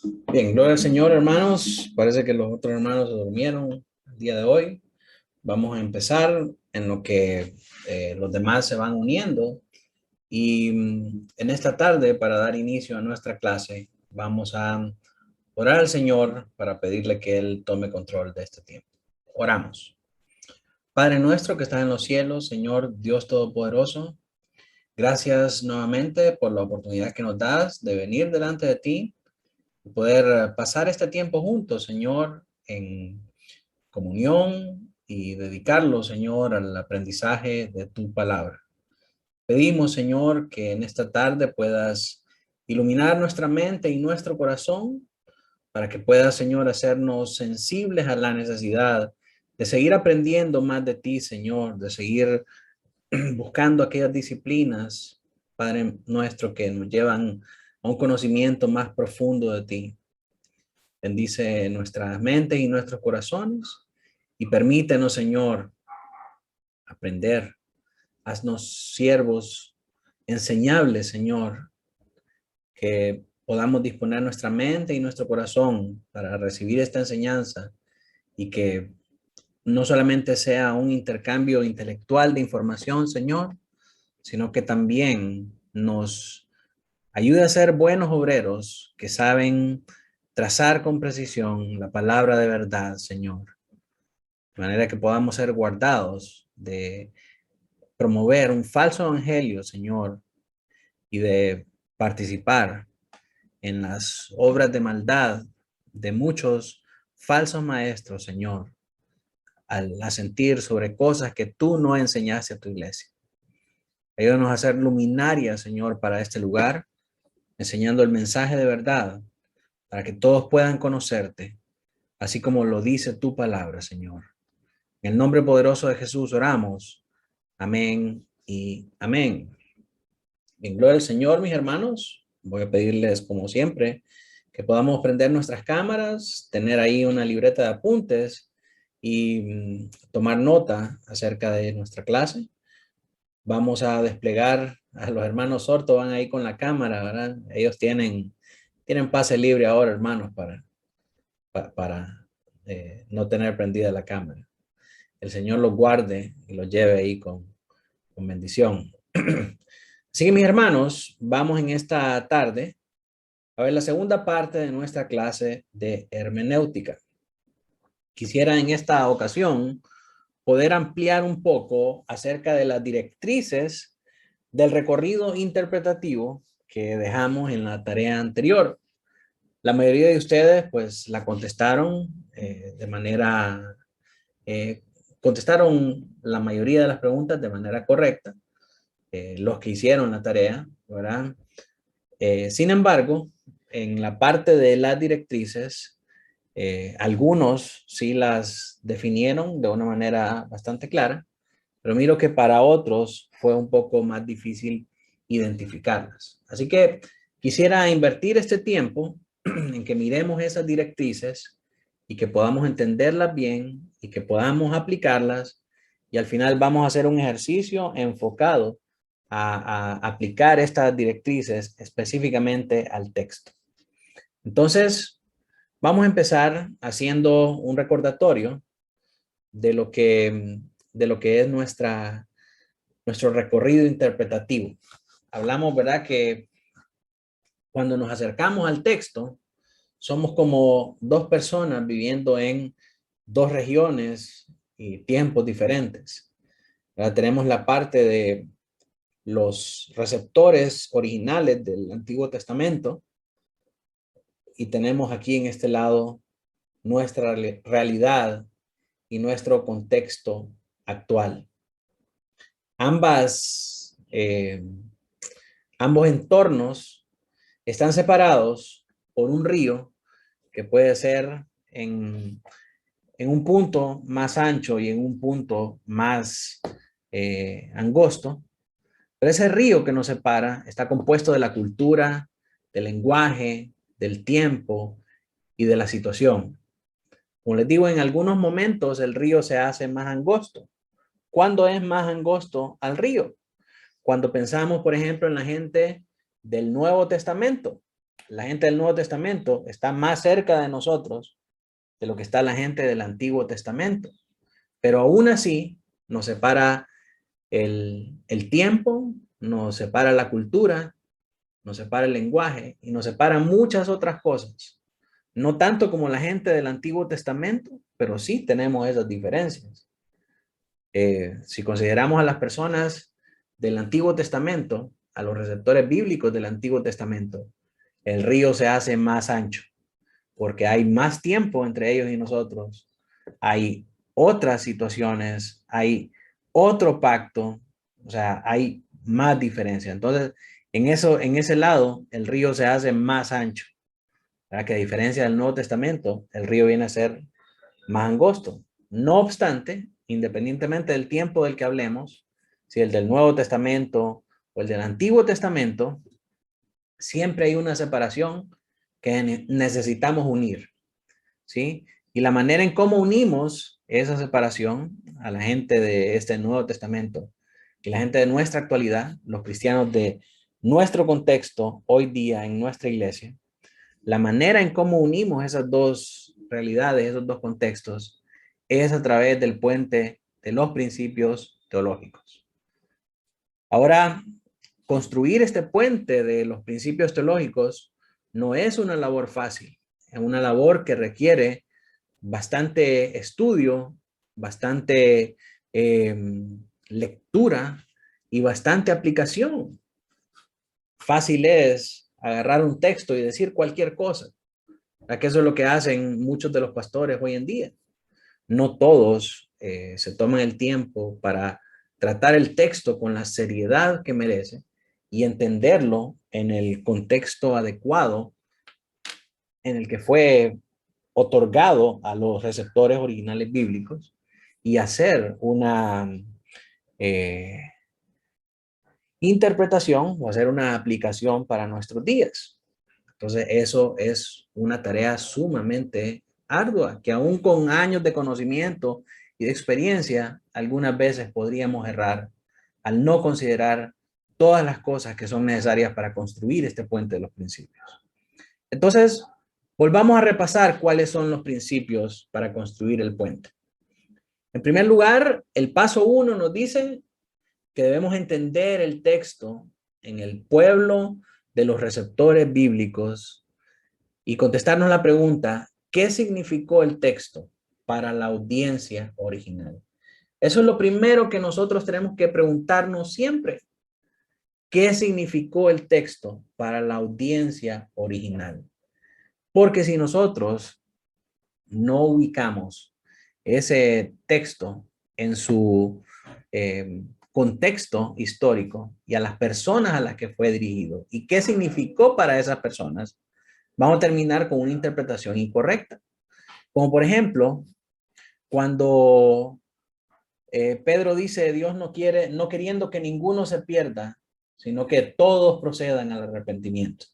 Bien, gloria al Señor, hermanos. Parece que los otros hermanos se durmieron el día de hoy. Vamos a empezar en lo que los demás se van uniendo. Y en esta tarde, para dar inicio a nuestra clase, vamos a orar al Señor para pedirle que Él tome control de este tiempo. Oramos. Padre nuestro que estás en los cielos, Señor Dios Todopoderoso, gracias nuevamente por la oportunidad que nos das de venir delante de ti poder pasar este tiempo juntos, Señor, en comunión y dedicarlo, Señor, al aprendizaje de tu palabra. Pedimos, Señor, que en esta tarde puedas iluminar nuestra mente y nuestro corazón para que puedas, Señor, hacernos sensibles a la necesidad de seguir aprendiendo más de ti, Señor, de seguir buscando aquellas disciplinas, Padre nuestro, que nos llevan a un conocimiento más profundo de ti. Bendice nuestras mentes y nuestros corazones y permítenos, Señor, aprender. Haznos siervos enseñables, Señor, que podamos disponer nuestra mente y nuestro corazón para recibir esta enseñanza y que no solamente sea un intercambio intelectual de información, Señor, sino que también nos ayude a ser buenos obreros que saben trazar con precisión la palabra de verdad, Señor. De manera que podamos ser guardados de promover un falso evangelio, Señor, y de participar en las obras de maldad de muchos falsos maestros, Señor, al asentir sobre cosas que tú no enseñaste a tu iglesia. Ayúdanos a ser luminarias, Señor, para este lugar, enseñando el mensaje de verdad, para que todos puedan conocerte, así como lo dice tu palabra, Señor. En el nombre poderoso de Jesús oramos. Amén y amén. En gloria al Señor, mis hermanos. Voy a pedirles, como siempre, que podamos prender nuestras cámaras, tener ahí una libreta de apuntes y tomar nota acerca de nuestra clase. Vamos a desplegar a los hermanos Sorto, van ahí con la cámara, ¿verdad? Ellos tienen pase libre ahora, hermanos, para no tener prendida la cámara. El Señor los guarde y los lleve ahí con bendición. Así que mis hermanos, vamos en esta tarde a ver la segunda parte de nuestra clase de hermenéutica. Quisiera en esta ocasión poder ampliar un poco acerca de las directrices del recorrido interpretativo que dejamos en la tarea anterior. La mayoría de ustedes pues la contestaron de manera, eh, contestaron la mayoría de las preguntas de manera correcta, los que hicieron la tarea, ¿verdad? Sin embargo, en la parte de las directrices, algunos sí las definieron de una manera bastante clara, pero miro que para otros fue un poco más difícil identificarlas. Así que quisiera invertir este tiempo en que miremos esas directrices y que podamos entenderlas bien y que podamos aplicarlas y al final vamos a hacer un ejercicio enfocado a aplicar estas directrices específicamente al texto. Entonces, vamos a empezar haciendo un recordatorio de lo que es nuestro recorrido interpretativo. Hablamos, ¿verdad? Que cuando nos acercamos al texto, somos como dos personas viviendo en dos regiones y tiempos diferentes. ¿Verdad? Tenemos la parte de los receptores originales del Antiguo Testamento y tenemos aquí en este lado nuestra realidad y nuestro contexto actual. Ambos entornos están separados por un río que puede ser en un punto más ancho y en un punto más angosto. Pero ese río que nos separa está compuesto de la cultura, del lenguaje, del tiempo y de la situación. Como les digo, en algunos momentos el río se hace más angosto. ¿Cuándo es más angosto al río? Cuando pensamos, por ejemplo, en la gente del Nuevo Testamento. la gente del Nuevo Testamento está más cerca de nosotros de lo que está la gente del Antiguo Testamento. Pero aún así nos separa el tiempo, nos separa la cultura, nos separa el lenguaje y nos separa muchas otras cosas. No tanto como la gente del Antiguo Testamento, pero sí tenemos esas diferencias. Si consideramos a las personas del Antiguo Testamento, a los receptores bíblicos del Antiguo Testamento, el río se hace más ancho porque hay más tiempo entre ellos y nosotros. Hay otras situaciones, hay otro pacto, o sea, hay más diferencia. Entonces, en ese lado, el río se hace más ancho. ¿Verdad? Que a diferencia del Nuevo Testamento, el río viene a ser más angosto. No obstante, independientemente del tiempo del que hablemos, si el del Nuevo Testamento o el del Antiguo Testamento, siempre hay una separación que necesitamos unir, ¿sí? Y la manera en cómo unimos esa separación a la gente de este Nuevo Testamento y la gente de nuestra actualidad, los cristianos de nuestro contexto hoy día en nuestra iglesia, la manera en cómo unimos esas dos realidades, esos dos contextos, es a través del puente de los principios teológicos. Ahora, construir este puente de los principios teológicos no es una labor fácil, es una labor que requiere bastante estudio, bastante lectura y bastante aplicación. Fácil es agarrar un texto y decir cualquier cosa, que eso es lo que hacen muchos de los pastores hoy en día. No todos se toman el tiempo para tratar el texto con la seriedad que merece y entenderlo en el contexto adecuado en el que fue otorgado a los receptores originales bíblicos y hacer una eh, interpretación o hacer una aplicación para nuestros días. Entonces, eso es una tarea sumamente ardua, que aún con años de conocimiento y de experiencia, algunas veces podríamos errar al no considerar todas las cosas que son necesarias para construir este puente de los principios. Entonces, volvamos a repasar cuáles son los principios para construir el puente. En primer lugar, el paso 1 nos dice que debemos entender el texto en el pueblo de los receptores bíblicos y contestarnos la pregunta, ¿qué significó el texto para la audiencia original? Eso es lo primero que nosotros tenemos que preguntarnos siempre. ¿Qué significó el texto para la audiencia original? Porque si nosotros no ubicamos ese texto en su contexto histórico y a las personas a las que fue dirigido y qué significó para esas personas, vamos a terminar con una interpretación incorrecta. Como por ejemplo, cuando Pedro dice Dios no quiere, no queriendo que ninguno se pierda, sino que todos procedan al arrepentimiento.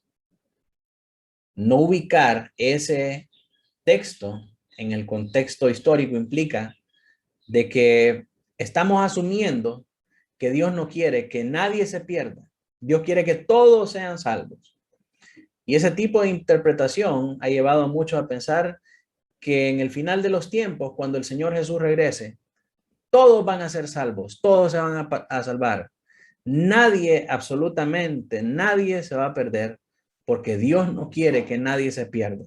No ubicar ese texto en el contexto histórico implica de que estamos asumiendo que Dios no quiere que nadie se pierda. Dios quiere que todos sean salvos. Y ese tipo de interpretación ha llevado a muchos a pensar que en el final de los tiempos, cuando el Señor Jesús regrese, todos van a ser salvos, todos se van a salvar. Nadie, absolutamente nadie se va a perder porque Dios no quiere que nadie se pierda,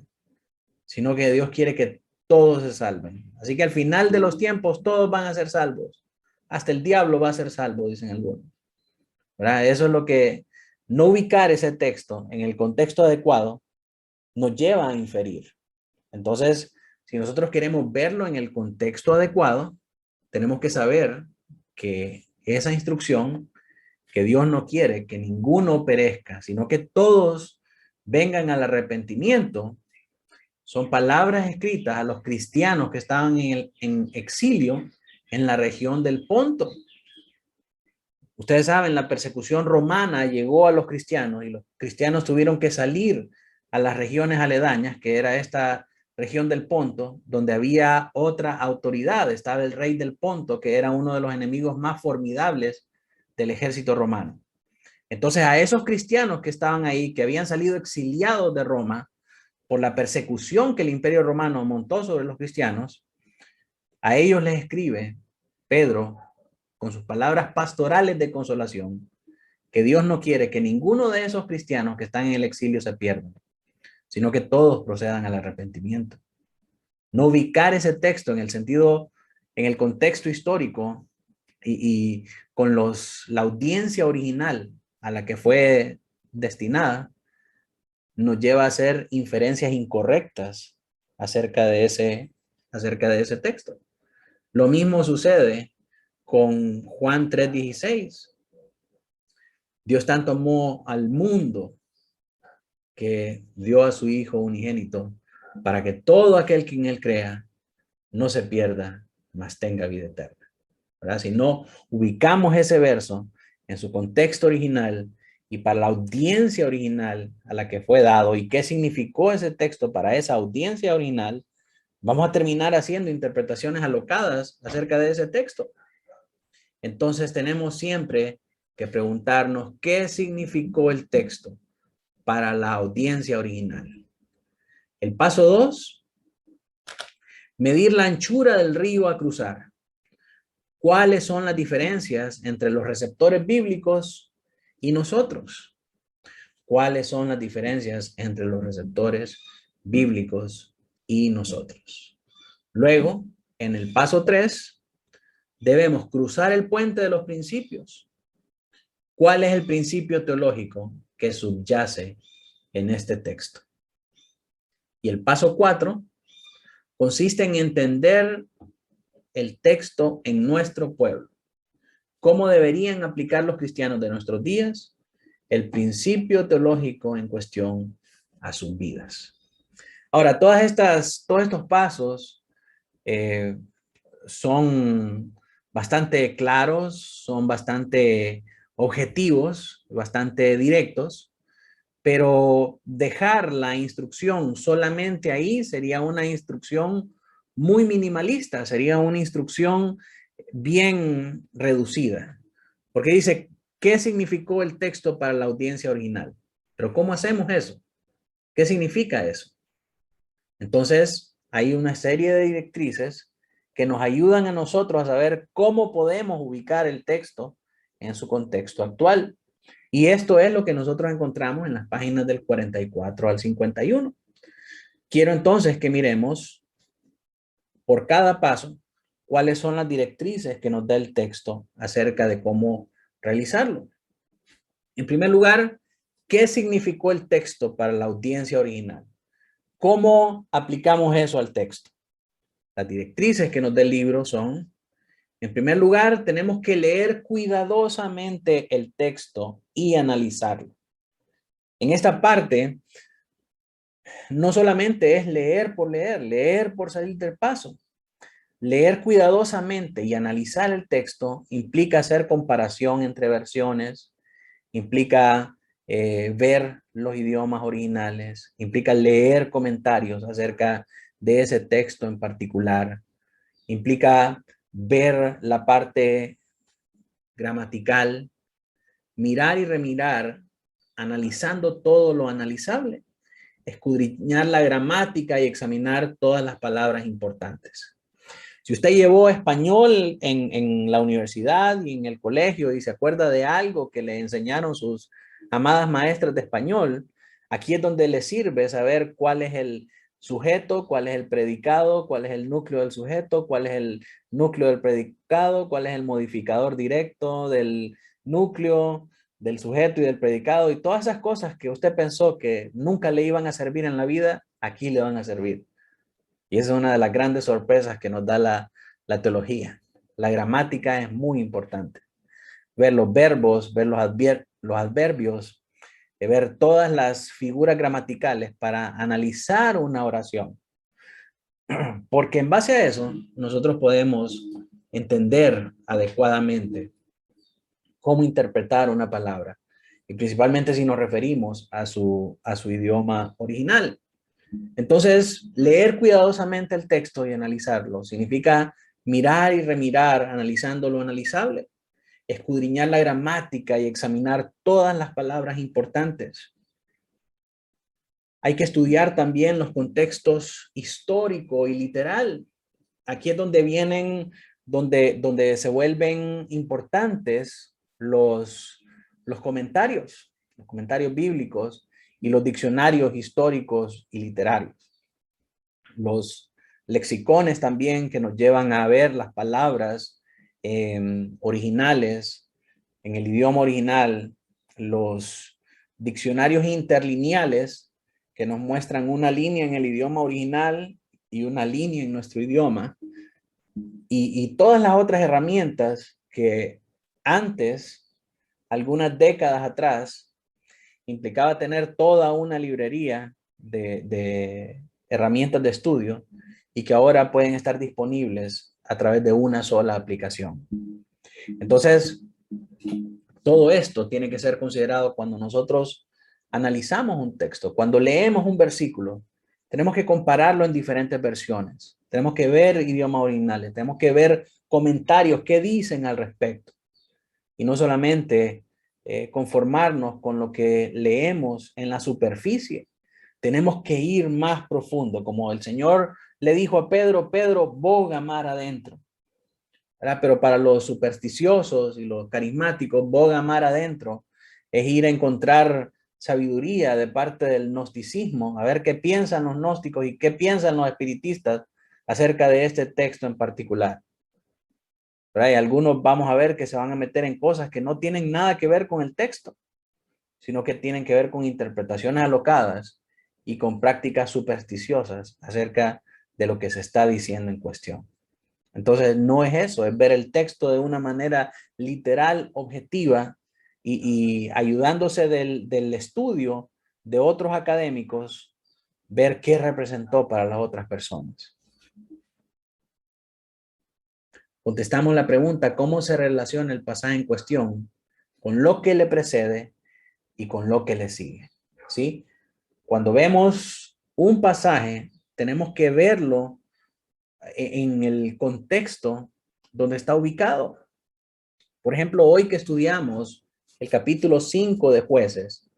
sino que Dios quiere que todos se salven. Así que al final de los tiempos todos van a ser salvos. Hasta el diablo va a ser salvo, dicen algunos. ¿Verdad? Eso es lo que no ubicar ese texto en el contexto adecuado nos lleva a inferir. Entonces, si nosotros queremos verlo en el contexto adecuado, tenemos que saber que esa instrucción, que Dios no quiere que ninguno perezca, sino que todos vengan al arrepentimiento, son palabras escritas a los cristianos que estaban en exilio en la región del Ponto. Ustedes saben, la persecución romana llegó a los cristianos y los cristianos tuvieron que salir a las regiones aledañas, que era esta región del Ponto, donde había otra autoridad. Estaba el rey del Ponto, que era uno de los enemigos más formidables del ejército romano. Entonces a esos cristianos que estaban ahí, que habían salido exiliados de Roma por la persecución que el Imperio Romano montó sobre los cristianos, a ellos les escribe Pedro con sus palabras pastorales de consolación, que Dios no quiere que ninguno de esos cristianos que están en el exilio se pierdan, sino que todos procedan al arrepentimiento. No ubicar ese texto en el sentido, en el contexto histórico y con la audiencia original a la que fue destinada, nos lleva a hacer inferencias incorrectas acerca de ese texto. Lo mismo sucede con Juan 3:16. Dios tanto amó al mundo que dio a su Hijo unigénito para que todo aquel que en él crea no se pierda, mas tenga vida eterna. ¿Verdad? Si no ubicamos ese verso en su contexto original y para la audiencia original a la que fue dado y qué significó ese texto para esa audiencia original, vamos a terminar haciendo interpretaciones alocadas acerca de ese texto. Entonces tenemos siempre que preguntarnos qué significó el texto para la audiencia original. El paso 2, medir la anchura del río a cruzar. ¿Cuáles son las diferencias entre los receptores bíblicos y nosotros? ¿Cuáles son las diferencias entre los receptores bíblicos y nosotros? Luego, en el paso 3, debemos cruzar el puente de los principios. ¿Cuál es el principio teológico que subyace en este texto? Y el paso 4 consiste en entender el texto en nuestro pueblo. ¿Cómo deberían aplicar los cristianos de nuestros días el principio teológico en cuestión a sus vidas? Ahora, todos estos pasos son bastante claros, son bastante objetivos, bastante directos, pero dejar la instrucción solamente ahí sería una instrucción muy minimalista, sería una instrucción bien reducida, porque dice, ¿qué significó el texto para la audiencia original? Pero ¿cómo hacemos eso? ¿Qué significa eso? Entonces, hay una serie de directrices que nos ayudan a nosotros a saber cómo podemos ubicar el texto en su contexto actual. Y esto es lo que nosotros encontramos en las páginas del 44 al 51. Quiero entonces que miremos por cada paso cuáles son las directrices que nos da el texto acerca de cómo realizarlo. En primer lugar, ¿qué significó el texto para la audiencia original? ¿Cómo aplicamos eso al texto? Las directrices que nos da el libro son, en primer lugar, tenemos que leer cuidadosamente el texto y analizarlo. En esta parte, no solamente es leer por salir del paso. Leer cuidadosamente y analizar el texto implica hacer comparación entre versiones, implica ver los idiomas originales, implica leer comentarios acerca de ese texto en particular, implica ver la parte gramatical, mirar y remirar, analizando todo lo analizable, escudriñar la gramática y examinar todas las palabras importantes. Si usted llevó español en la universidad y en el colegio y se acuerda de algo que le enseñaron sus amadas maestras de español, aquí es donde le sirve saber cuál es el sujeto, cuál es el predicado, cuál es el núcleo del sujeto, cuál es el núcleo del predicado, cuál es el modificador directo del núcleo, del sujeto y del predicado, y todas esas cosas que usted pensó que nunca le iban a servir en la vida, aquí le van a servir. Y esa es una de las grandes sorpresas que nos da la teología. La gramática es muy importante. Ver los verbos, ver los adverbios, ver todas las figuras gramaticales para analizar una oración. Porque en base a eso, nosotros podemos entender adecuadamente cómo interpretar una palabra. Y principalmente si nos referimos a su idioma original. Entonces, leer cuidadosamente el texto y analizarlo significa mirar y remirar, analizando lo analizable. escudriñar la gramática y examinar todas las palabras importantes. Hay que estudiar también los contextos histórico y literal. Aquí es donde donde se vuelven importantes los comentarios bíblicos y los diccionarios históricos y literarios. Los lexicones también que nos llevan a ver las palabras originales en el idioma original, los diccionarios interlineales que nos muestran una línea en el idioma original y una línea en nuestro idioma, y todas las otras herramientas que antes, algunas décadas atrás, implicaba tener toda una librería de herramientas de estudio y que ahora pueden estar disponibles a través de una sola aplicación. Entonces, todo esto tiene que ser considerado cuando nosotros analizamos un texto, cuando leemos un versículo. Tenemos que compararlo en diferentes versiones. Tenemos que ver idiomas originales, tenemos que ver comentarios que dicen al respecto. Y no solamente conformarnos con lo que leemos en la superficie. Tenemos que ir más profundo, como el Señor le dijo a Pedro, Pedro, boga mar adentro. ¿Verdad? Pero para los supersticiosos y los carismáticos, boga mar adentro es ir a encontrar sabiduría de parte del gnosticismo, a ver qué piensan los gnósticos y qué piensan los espiritistas acerca de este texto en particular. ¿Verdad? Y algunos vamos a ver que se van a meter en cosas que no tienen nada que ver con el texto, sino que tienen que ver con interpretaciones alocadas y con prácticas supersticiosas acerca de lo que se está diciendo en cuestión. Entonces, no es eso, es ver el texto de una manera literal, objetiva y ayudándose del estudio de otros académicos, ver qué representó para las otras personas. Contestamos la pregunta, ¿cómo se relaciona el pasaje en cuestión con lo que le precede y con lo que le sigue? ¿Sí? Cuando vemos un pasaje, tenemos que verlo en el contexto donde está ubicado. Por ejemplo, hoy que estudiamos el capítulo 5 de Jueces,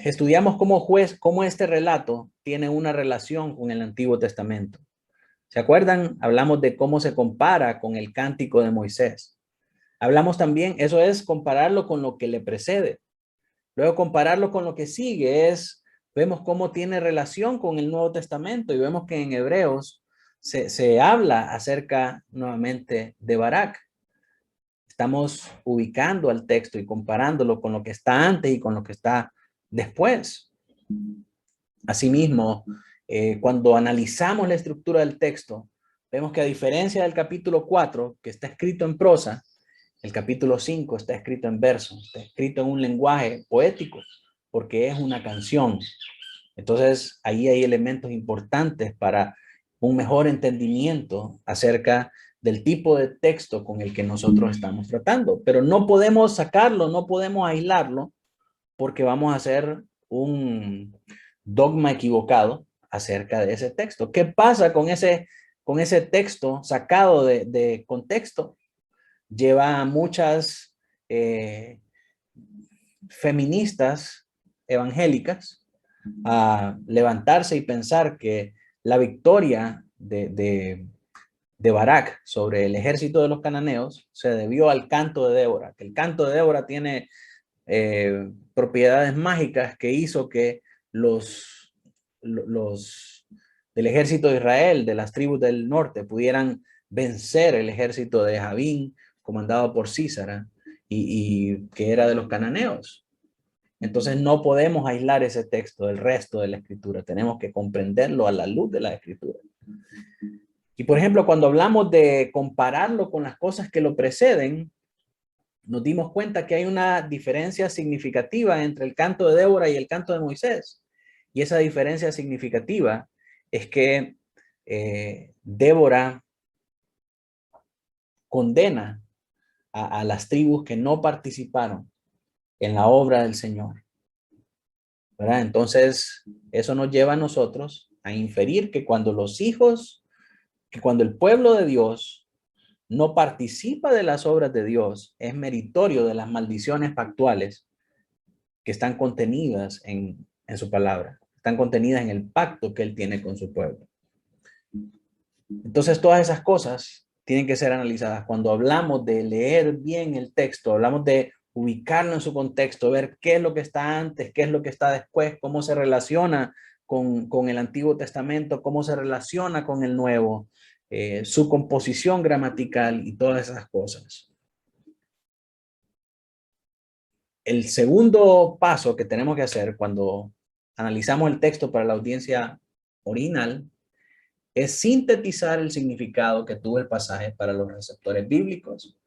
estudiamos cómo este relato tiene una relación con el Antiguo Testamento. ¿Se acuerdan? Hablamos de cómo se compara con el cántico de Moisés. Hablamos también, eso es compararlo con lo que le precede. Luego compararlo con lo que sigue vemos cómo tiene relación con el Nuevo Testamento y vemos que en Hebreos se habla acerca nuevamente de Barak. Estamos ubicando al texto y comparándolo con lo que está antes y con lo que está después. Asimismo, cuando analizamos la estructura del texto, vemos que a diferencia del capítulo 4, que está escrito en prosa, el capítulo 5 está escrito en verso, está escrito en un lenguaje poético, porque es una canción. Entonces, ahí hay elementos importantes para un mejor entendimiento acerca del tipo de texto con el que nosotros estamos tratando. Pero no podemos sacarlo, no podemos aislarlo, porque vamos a hacer un dogma equivocado acerca de ese texto. ¿Qué pasa con ese texto sacado de contexto? Lleva a muchas feministas evangélicas a levantarse y pensar que la victoria de Barak sobre el ejército de los cananeos se debió al canto de Débora, que el canto de Débora tiene propiedades mágicas que hizo que los del ejército de Israel, de las tribus del norte, pudieran vencer el ejército de Javín, comandado por Císara, y que era de los cananeos. Entonces no podemos aislar ese texto del resto de la escritura, tenemos que comprenderlo a la luz de la escritura. Y por ejemplo, cuando hablamos de compararlo con las cosas que lo preceden, nos dimos cuenta que hay una diferencia significativa entre el canto de Débora y el canto de Moisés. Y esa diferencia significativa es que Débora condena a las tribus que no participaron en la obra del Señor. ¿Verdad? Entonces, eso nos lleva a nosotros a inferir que cuando el pueblo de Dios no participa de las obras de Dios, es meritorio de las maldiciones pactuales que están contenidas en su palabra, están contenidas en el pacto que él tiene con su pueblo. Entonces, todas esas cosas tienen que ser analizadas. Cuando hablamos de leer bien el texto, hablamos de ubicarlo en su contexto, ver qué es lo que está antes, qué es lo que está después, cómo se relaciona con el Antiguo Testamento, cómo se relaciona con el Nuevo, su composición gramatical y todas esas cosas. El segundo paso que tenemos que hacer cuando analizamos el texto para la audiencia original es sintetizar el significado que tuvo el pasaje para los receptores bíblicos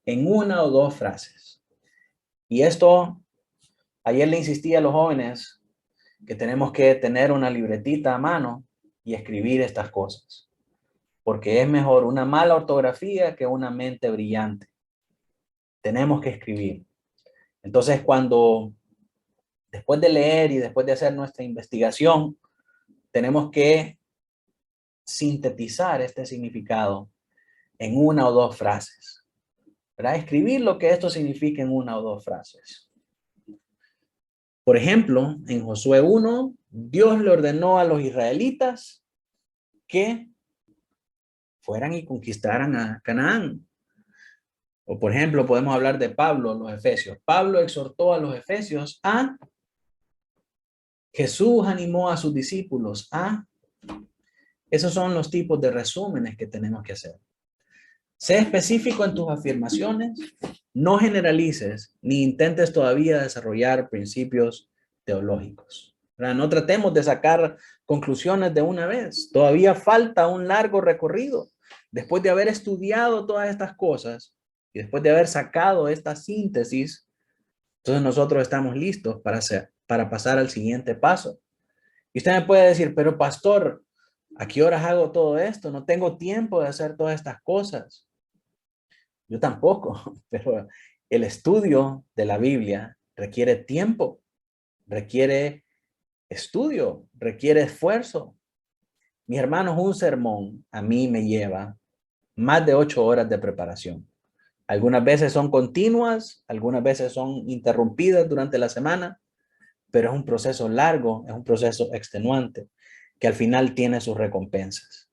en una o dos frases. Y esto, ayer le insistí a los jóvenes que tenemos que tener una libretita a mano y escribir estas cosas, porque es mejor una mala ortografía que una mente brillante. Tenemos que escribir. Entonces, después de leer y después de hacer nuestra investigación, tenemos que sintetizar este significado en una o dos frases, ¿verdad? Escribir lo que esto significa en una o dos frases. Por ejemplo, en Josué 1, Dios le ordenó a los israelitas que fueran y conquistaran a Canaán. O por ejemplo, podemos hablar de Pablo, los Efesios. Pablo exhortó a los Efesios a, Jesús animó a sus discípulos a, esos son los tipos de resúmenes que tenemos que hacer. Sé específico en tus afirmaciones, no generalices ni intentes todavía desarrollar principios teológicos. No tratemos de sacar conclusiones de una vez. Todavía falta un largo recorrido. Después de haber estudiado todas estas cosas y después de haber sacado esta síntesis, entonces nosotros estamos listos para pasar al siguiente paso. Y usted me puede decir, pero pastor, ¿a qué horas hago todo esto? No tengo tiempo de hacer todas estas cosas. Yo tampoco, pero el estudio de la Biblia requiere tiempo, requiere estudio, requiere esfuerzo. Mis hermanos, un sermón a mí me lleva más de 8 horas de preparación. Algunas veces son continuas, algunas veces son interrumpidas durante la semana, pero es un proceso largo, es un proceso extenuante que al final tiene sus recompensas.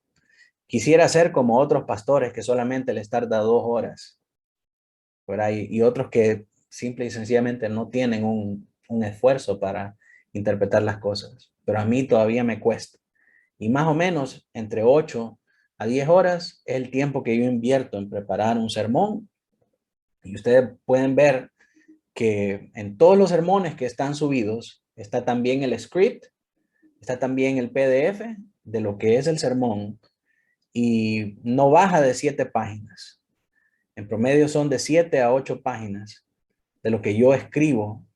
Quisiera ser como otros pastores que solamente les tarda 2 horas, ¿verdad? Y otros que simple y sencillamente no tienen un esfuerzo para interpretar las cosas, pero a mí todavía me cuesta. Y más o menos entre 8 a 10 horas es el tiempo que yo invierto en preparar un sermón. Y ustedes pueden ver que en todos los sermones que están subidos está también el script, está también el PDF de lo que es el sermón y no baja de 7 páginas. En promedio son de 7 a 8 páginas de lo que yo escribo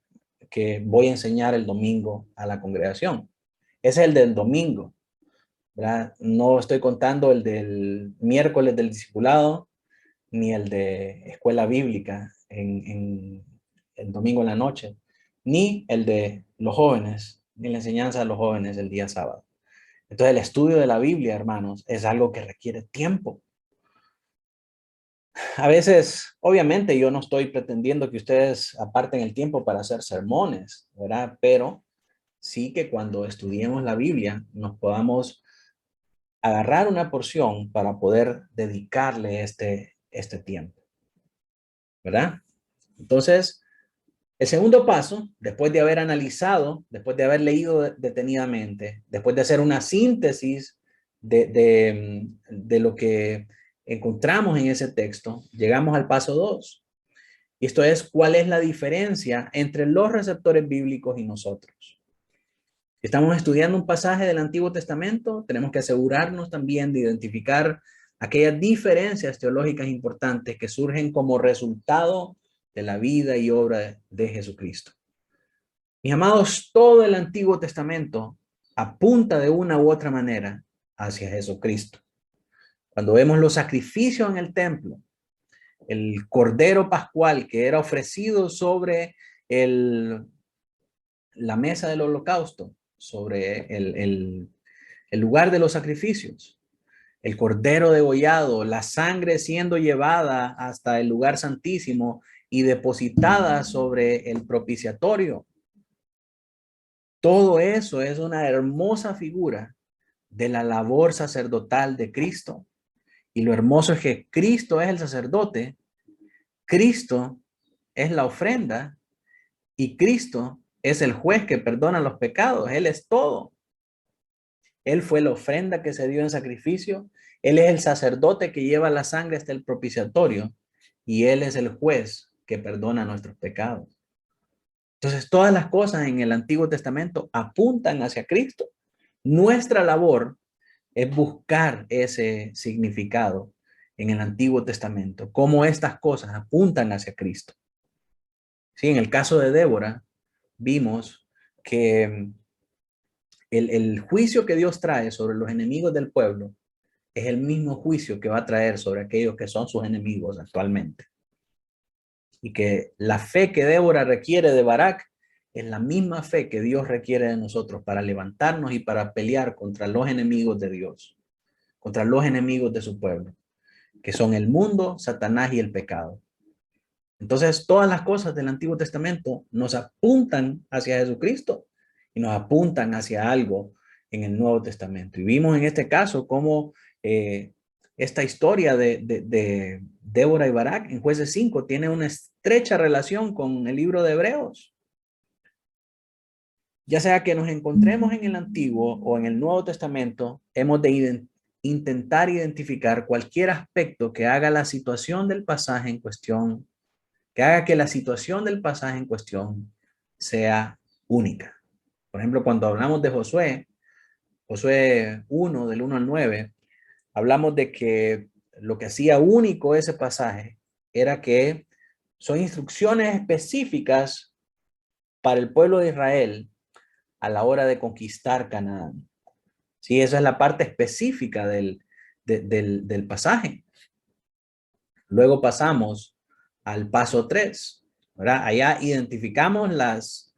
que voy a enseñar el domingo a la congregación. Ese es el del domingo, ¿verdad? No estoy contando el del miércoles del discipulado ni el de escuela bíblica en el domingo en la noche, ni el de los jóvenes, ni la enseñanza de los jóvenes el día sábado. Entonces el estudio de la Biblia, hermanos, es algo que requiere tiempo. A veces, obviamente, yo no estoy pretendiendo que ustedes aparten el tiempo para hacer sermones, ¿verdad? Pero sí que cuando estudiemos la Biblia nos podamos agarrar una porción para poder dedicarle este tiempo, ¿verdad? Entonces, el segundo paso, después de haber analizado, después de haber leído detenidamente, después de hacer una síntesis de lo que encontramos en ese texto, llegamos al paso 2. Y esto es, ¿cuál es la diferencia entre los receptores bíblicos y nosotros? Si estamos estudiando un pasaje del Antiguo Testamento, tenemos que asegurarnos también de identificar aquellas diferencias teológicas importantes que surgen como resultado de la vida y obra de Jesucristo. Mis amados, todo el Antiguo Testamento apunta de una u otra manera hacia Jesucristo. Cuando vemos los sacrificios en el templo, el cordero pascual que era ofrecido sobre la mesa del holocausto, sobre el lugar de los sacrificios, el cordero degollado, la sangre siendo llevada hasta el lugar santísimo y depositada sobre el propiciatorio. Todo eso es una hermosa figura de la labor sacerdotal de Cristo. Y lo hermoso es que Cristo es el sacerdote, Cristo es la ofrenda y Cristo es el juez que perdona los pecados. Él es todo. Él fue la ofrenda que se dio en sacrificio. Él es el sacerdote que lleva la sangre hasta el propiciatorio y Él es el juez que perdona nuestros pecados. Entonces, todas las cosas en el Antiguo Testamento apuntan hacia Cristo. Nuestra labor es buscar ese significado en el Antiguo Testamento, cómo estas cosas apuntan hacia Cristo. Sí, en el caso de Débora, vimos que el juicio que Dios trae sobre los enemigos del pueblo es el mismo juicio que va a traer sobre aquellos que son sus enemigos actualmente. Y que la fe que Débora requiere de Barak es la misma fe que Dios requiere de nosotros para levantarnos y para pelear contra los enemigos de Dios, contra los enemigos de su pueblo, que son el mundo, Satanás y el pecado. Entonces, todas las cosas del Antiguo Testamento nos apuntan hacia Jesucristo y nos apuntan hacia algo en el Nuevo Testamento. Y vimos en este caso cómo esta historia de Débora y Barak en Jueces 5 tiene una estrecha relación con el libro de Hebreos. Ya sea que nos encontremos en el Antiguo o en el Nuevo Testamento, hemos de intentar identificar cualquier aspecto que haga la situación del pasaje en cuestión, que haga que la situación del pasaje en cuestión sea única. Por ejemplo, cuando hablamos de Josué, Josué 1, del 1 al 9, hablamos de que lo que hacía único ese pasaje era que son instrucciones específicas para el pueblo de Israel a la hora de conquistar Canaán. Sí, esa es la parte específica del pasaje. Luego pasamos al paso 3, ¿verdad? Allá identificamos las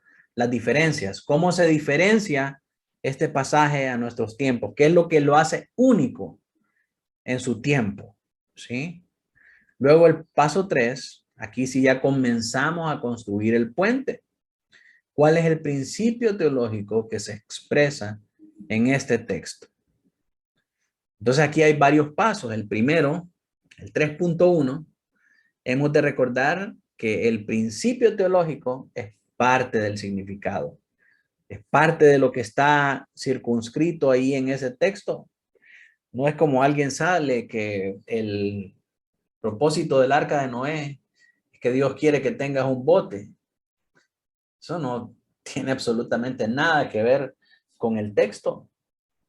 diferencias. ¿Cómo se diferencia este pasaje a nuestros tiempos? ¿Qué es lo que lo hace único en su tiempo? ¿Sí? Luego el paso 3, aquí sí ya comenzamos a construir el puente. ¿Cuál es el principio teológico que se expresa en este texto? Entonces aquí hay varios pasos. El primero, el 3.1, hemos de recordar que el principio teológico es parte del significado, es parte de lo que está circunscrito ahí en ese texto. No es como alguien sale que el propósito del arca de Noé es que Dios quiere que tengas un bote. Eso no tiene absolutamente nada que ver con el texto.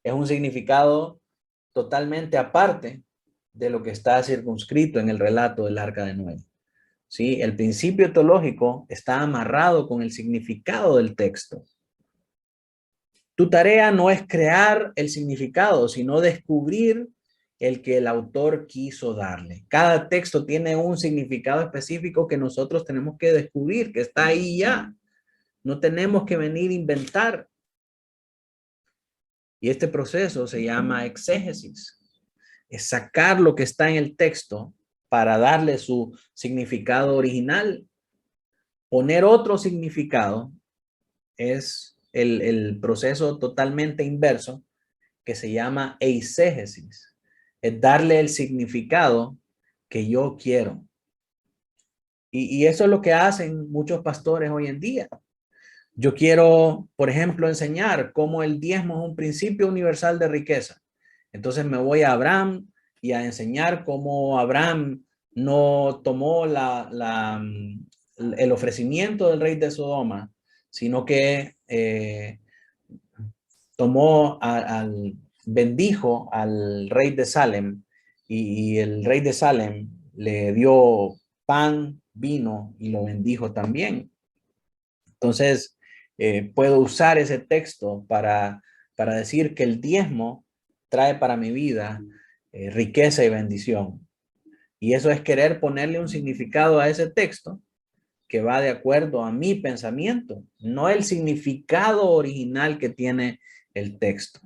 Es un significado totalmente aparte de lo que está circunscrito en el relato del arca de Noé. ¿Sí? El principio teológico está amarrado con el significado del texto. Tu tarea no es crear el significado, sino descubrir el que el autor quiso darle. Cada texto tiene un significado específico que nosotros tenemos que descubrir, que está ahí ya. No tenemos que venir a inventar. Y este proceso se llama exégesis. Es sacar lo que está en el texto para darle su significado original. Poner otro significado es el proceso totalmente inverso que se llama eisegesis. Es darle el significado que yo quiero. Y eso es lo que hacen muchos pastores hoy en día. Yo quiero, por ejemplo, enseñar cómo el diezmo es un principio universal de riqueza. Entonces me voy a Abraham y a enseñar cómo Abraham no tomó el ofrecimiento del rey de Sodoma, sino que bendijo al rey de Salem y el rey de Salem le dio pan, vino y lo bendijo también. Entonces, puedo usar ese texto para decir que el diezmo trae para mi vida riqueza y bendición. Y eso es querer ponerle un significado a ese texto que va de acuerdo a mi pensamiento, no el significado original que tiene el texto.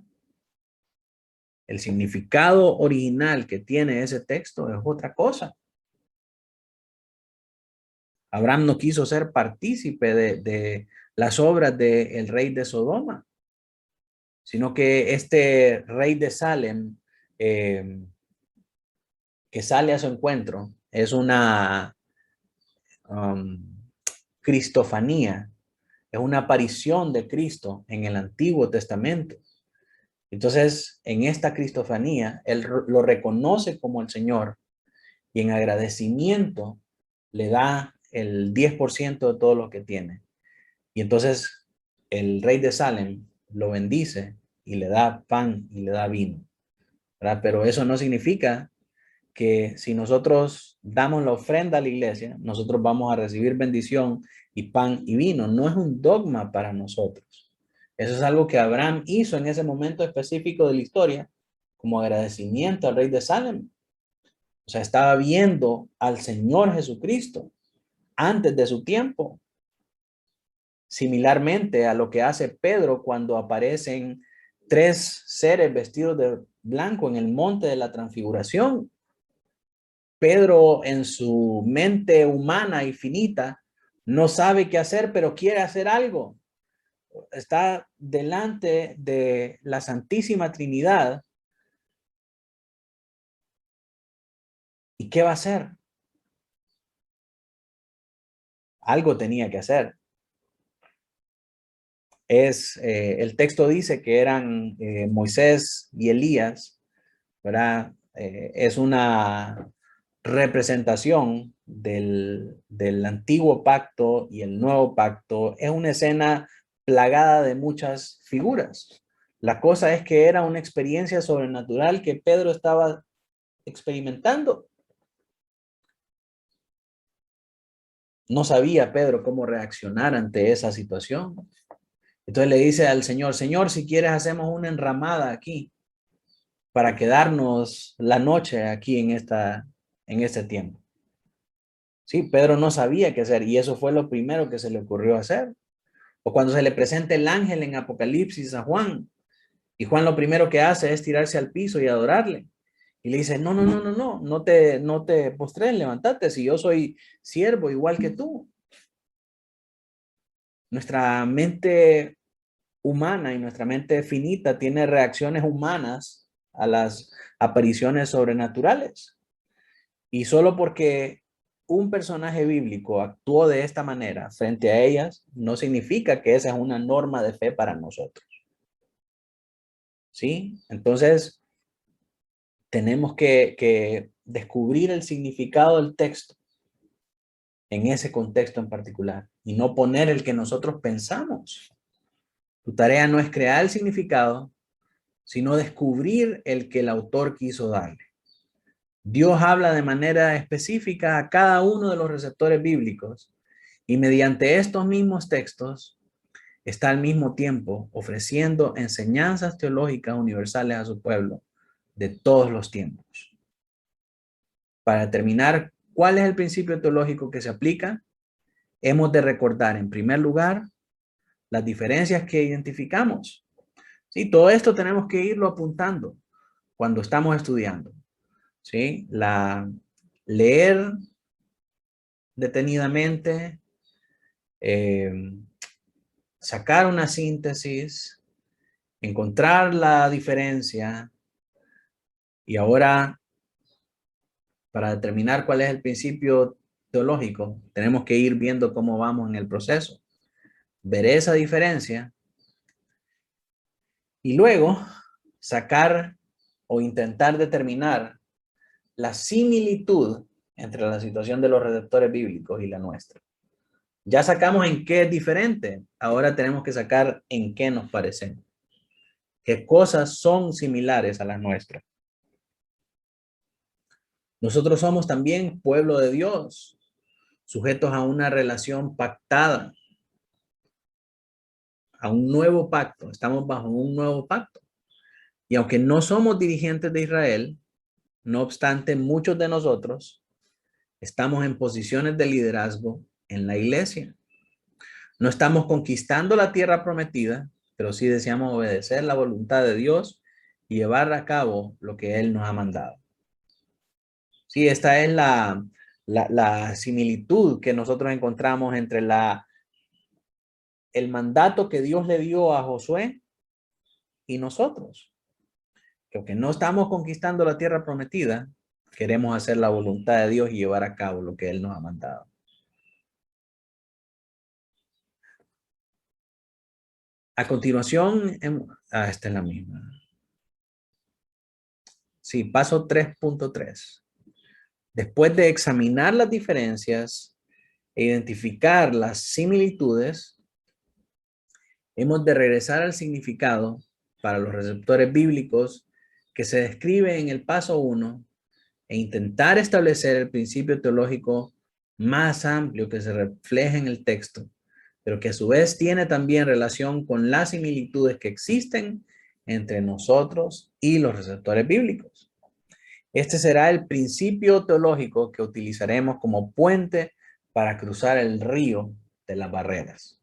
El significado original que tiene ese texto es otra cosa. Original que tiene ese texto es otra cosa. Abraham no quiso ser partícipe de las obras del rey de Sodoma, sino que este rey de Salem, eh, que sale a su encuentro, es una um, cristofanía, es una aparición de Cristo en el Antiguo Testamento. Entonces, en esta cristofanía, él lo reconoce como el Señor y en agradecimiento le da el 10% de todo lo que tiene. Y entonces el rey de Salem lo bendice y le da pan y le da vino, ¿verdad? Pero eso no significa que si nosotros damos la ofrenda a la iglesia, nosotros vamos a recibir bendición y pan y vino. No es un dogma para nosotros. Eso es algo que Abraham hizo en ese momento específico de la historia como agradecimiento al rey de Salem. O sea, estaba viendo al Señor Jesucristo antes de su tiempo. Similarmente a lo que hace Pedro cuando aparecen tres seres vestidos de blanco en el monte de la transfiguración. Pedro, en su mente humana y finita, no sabe qué hacer, pero quiere hacer algo. Está delante de la Santísima Trinidad. ¿Y qué va a hacer? Algo tenía que hacer. El texto dice que eran Moisés y Elías, ¿verdad? Es una representación del antiguo pacto y el nuevo pacto. Es una escena plagada de muchas figuras. La cosa es que era una experiencia sobrenatural que Pedro estaba experimentando. No sabía Pedro cómo reaccionar ante esa situación. Entonces le dice al Señor, Señor, si quieres hacemos una enramada aquí para quedarnos la noche aquí en este tiempo. Sí, Pedro no sabía qué hacer y eso fue lo primero que se le ocurrió hacer. O cuando se le presenta el ángel en Apocalipsis a Juan y Juan lo primero que hace es tirarse al piso y adorarle. Y le dice, no te postres, levántate, si yo soy siervo igual que tú. Nuestra mente humana y nuestra mente finita tiene reacciones humanas a las apariciones sobrenaturales. Y solo porque un personaje bíblico actuó de esta manera frente a ellas, no significa que esa es una norma de fe para nosotros. ¿Sí? Entonces, tenemos que descubrir el significado del texto en ese contexto en particular y no poner el que nosotros pensamos. Tu tarea no es crear el significado, sino descubrir el que el autor quiso darle. Dios habla de manera específica a cada uno de los receptores bíblicos y mediante estos mismos textos está al mismo tiempo ofreciendo enseñanzas teológicas universales a su pueblo de todos los tiempos. Para determinar cuál es el principio teológico que se aplica, hemos de recordar en primer lugar las diferencias que identificamos. Sí, todo esto tenemos que irlo apuntando cuando estamos estudiando. ¿Sí? Leer detenidamente, eh, sacar una síntesis, encontrar la diferencia y ahora para determinar cuál es el principio teológico, tenemos que ir viendo cómo vamos en el proceso. Ver esa diferencia y luego sacar o intentar determinar la similitud entre la situación de los receptores bíblicos y la nuestra. Ya sacamos en qué es diferente, ahora tenemos que sacar en qué nos parecemos. ¿Qué cosas son similares a las nuestras? Nosotros somos también pueblo de Dios, sujetos a una relación pactada, a un nuevo pacto. Estamos bajo un nuevo pacto. Y aunque no somos dirigentes de Israel, no obstante, muchos de nosotros estamos en posiciones de liderazgo en la iglesia. No estamos conquistando la tierra prometida, pero sí deseamos obedecer la voluntad de Dios y llevar a cabo lo que Él nos ha mandado. Sí, esta es la similitud que nosotros encontramos entre el mandato que Dios le dio a Josué y nosotros. Que aunque no estamos conquistando la tierra prometida, queremos hacer la voluntad de Dios y llevar a cabo lo que Él nos ha mandado. A continuación, esta es la misma. Sí, paso 3.3. Después de examinar las diferencias e identificar las similitudes, hemos de regresar al significado para los receptores bíblicos que se describe en el paso 1 e intentar establecer el principio teológico más amplio que se refleja en el texto, pero que a su vez tiene también relación con las similitudes que existen entre nosotros y los receptores bíblicos. Este será el principio teológico que utilizaremos como puente para cruzar el río de las barreras.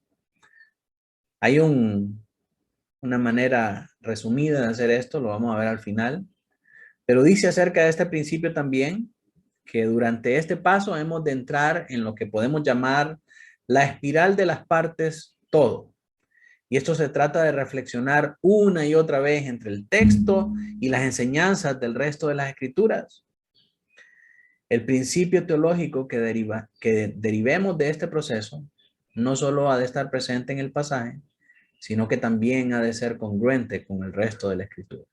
Hay una manera resumida de hacer esto, lo vamos a ver al final, pero dice acerca de este principio también que durante este paso hemos de entrar en lo que podemos llamar la espiral de las partes todo. Y esto se trata de reflexionar una y otra vez entre el texto y las enseñanzas del resto de las escrituras. El principio teológico que derivemos de este proceso no solo ha de estar presente en el pasaje, sino que también ha de ser congruente con el resto de la escritura.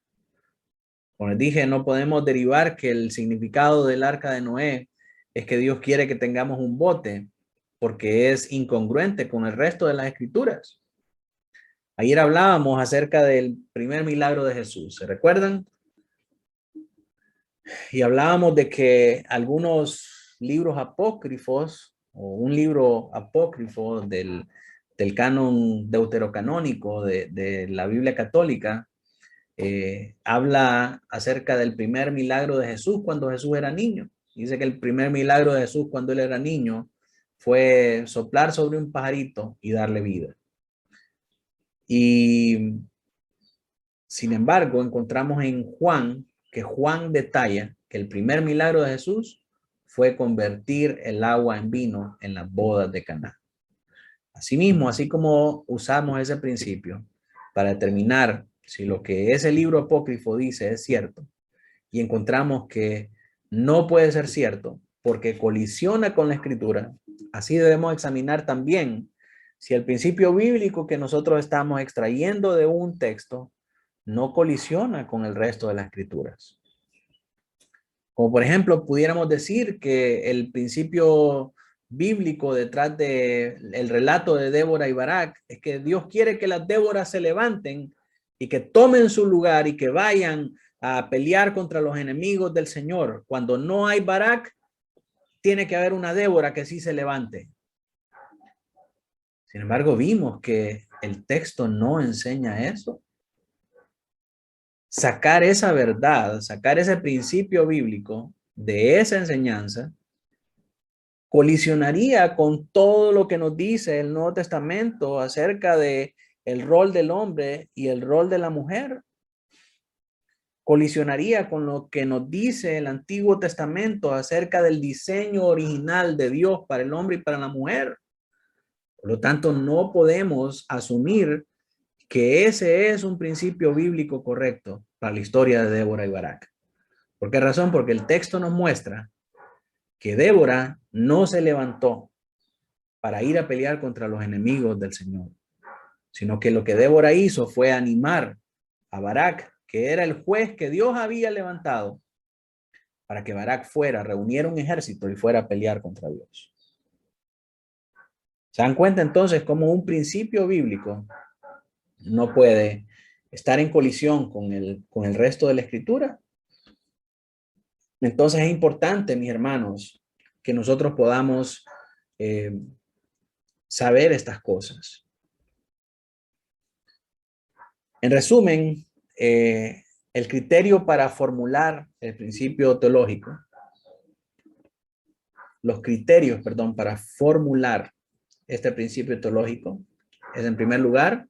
Como les dije, no podemos derivar que el significado del arca de Noé es que Dios quiere que tengamos un bote, porque es incongruente con el resto de las escrituras. Ayer hablábamos acerca del primer milagro de Jesús, ¿se recuerdan? Y hablábamos de que algunos libros apócrifos o un libro apócrifo del canon deuterocanónico de la Biblia católica habla acerca del primer milagro de Jesús cuando Jesús era niño. Dice que el primer milagro de Jesús cuando él era niño fue soplar sobre un pajarito y darle vida. Y sin embargo, encontramos en Juan que Juan detalla que el primer milagro de Jesús fue convertir el agua en vino en las bodas de Caná. Asimismo, así como usamos ese principio para determinar si lo que ese libro apócrifo dice es cierto y encontramos que no puede ser cierto porque colisiona con la escritura, así debemos examinar también si el principio bíblico que nosotros estamos extrayendo de un texto no colisiona con el resto de las escrituras. Como por ejemplo, pudiéramos decir que el principio bíblico detrás del relato de Débora y Barak es que Dios quiere que las Déboras se levanten y que tomen su lugar y que vayan a pelear contra los enemigos del Señor. Cuando no hay Barak, tiene que haber una Débora que sí se levante. Sin embargo, vimos que el texto no enseña eso. Sacar esa verdad, sacar ese principio bíblico de esa enseñanza, colisionaría con todo lo que nos dice el Nuevo Testamento acerca de el rol del hombre y el rol de la mujer. Colisionaría con lo que nos dice el Antiguo Testamento acerca del diseño original de Dios para el hombre y para la mujer. Por lo tanto, no podemos asumir que ese es un principio bíblico correcto para la historia de Débora y Barak. ¿Por qué razón? Porque el texto nos muestra que Débora no se levantó para ir a pelear contra los enemigos del Señor, sino que lo que Débora hizo fue animar a Barak, que era el juez que Dios había levantado, para que Barak reuniera un ejército y fuera a pelear contra Dios. ¿Se dan cuenta entonces cómo un principio bíblico no puede estar en colisión con el resto de la escritura? Entonces es importante, mis hermanos, que nosotros podamos saber estas cosas. En resumen, el criterio para formular el principio teológico, los criterios, perdón, para formular este principio teológico es, en primer lugar,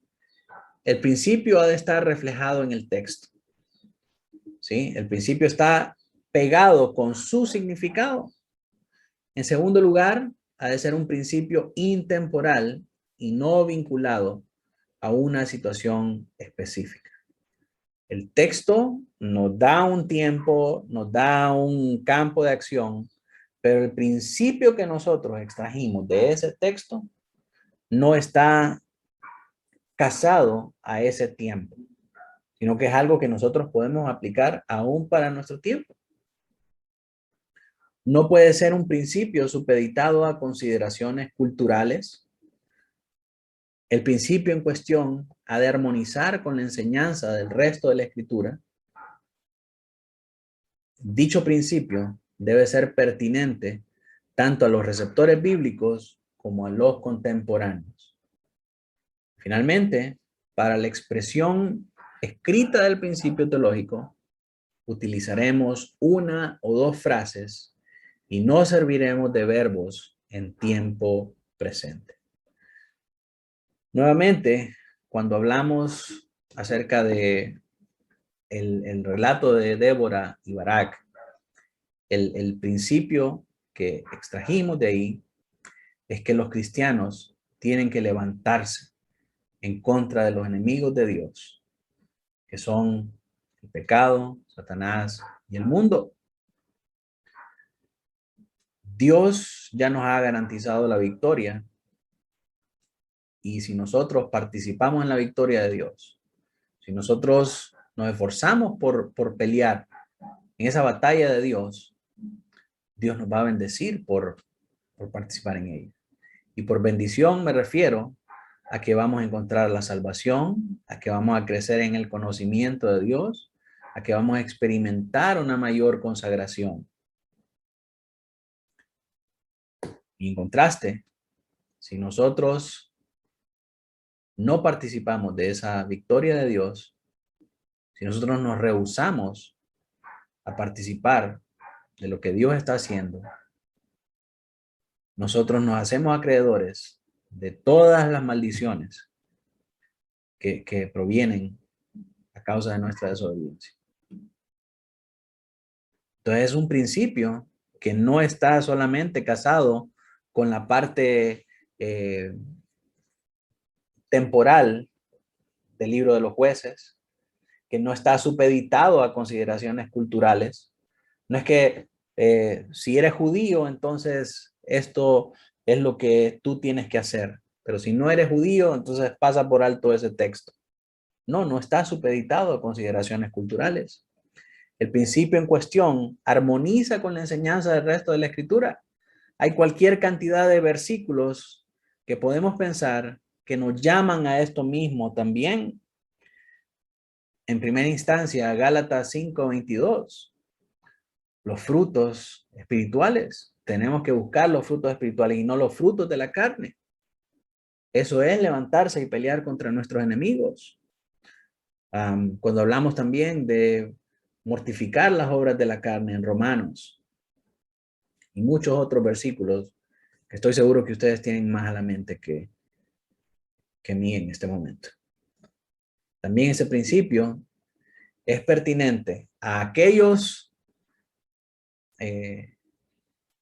el principio ha de estar reflejado en el texto. ¿sí? El principio está pegado con su significado. En segundo lugar, ha de ser un principio intemporal y no vinculado a una situación específica. El texto nos da un tiempo, nos da un campo de acción, pero el principio que nosotros extrajimos de ese texto no está casado a ese tiempo, sino que es algo que nosotros podemos aplicar aún para nuestro tiempo. No puede ser un principio supeditado a consideraciones culturales. El principio en cuestión ha de armonizar con la enseñanza del resto de la escritura. Dicho principio debe ser pertinente tanto a los receptores bíblicos como a los contemporáneos. Finalmente, para la expresión escrita del principio teológico, utilizaremos una o dos frases y no serviremos de verbos en tiempo presente. Nuevamente, cuando hablamos acerca de el relato de Débora y Barak, el principio que extrajimos de ahí es que los cristianos tienen que levantarse en contra de los enemigos de Dios, que son el pecado, Satanás y el mundo. Dios ya nos ha garantizado la victoria y si nosotros participamos en la victoria de Dios, si nosotros nos esforzamos por pelear en esa batalla de Dios, Dios nos va a bendecir por participar en ella. Y por bendición me refiero a que vamos a encontrar la salvación, a que vamos a crecer en el conocimiento de Dios, a que vamos a experimentar una mayor consagración. Y en contraste, si nosotros no participamos de esa victoria de Dios, si nosotros nos rehusamos a participar de lo que Dios está haciendo, nosotros nos hacemos acreedores de todas las maldiciones que provienen a causa de nuestra desobediencia. Entonces es un principio que no está solamente casado con la parte temporal del libro de los jueces, que no está supeditado a consideraciones culturales. No es que si eres judío, entonces esto es lo que tú tienes que hacer. Pero si no eres judío, entonces pasa por alto ese texto. No, no está supeditado a consideraciones culturales. El principio en cuestión armoniza con la enseñanza del resto de la escritura. Hay cualquier cantidad de versículos que podemos pensar que nos llaman a esto mismo también. En primera instancia, Gálatas 5:22. Los frutos espirituales. Tenemos que buscar los frutos espirituales y no los frutos de la carne. Eso es levantarse y pelear contra nuestros enemigos. Cuando hablamos también de mortificar las obras de la carne en Romanos y muchos otros versículos que estoy seguro que ustedes tienen más a la mente que mí en este momento. También ese principio es pertinente a aquellos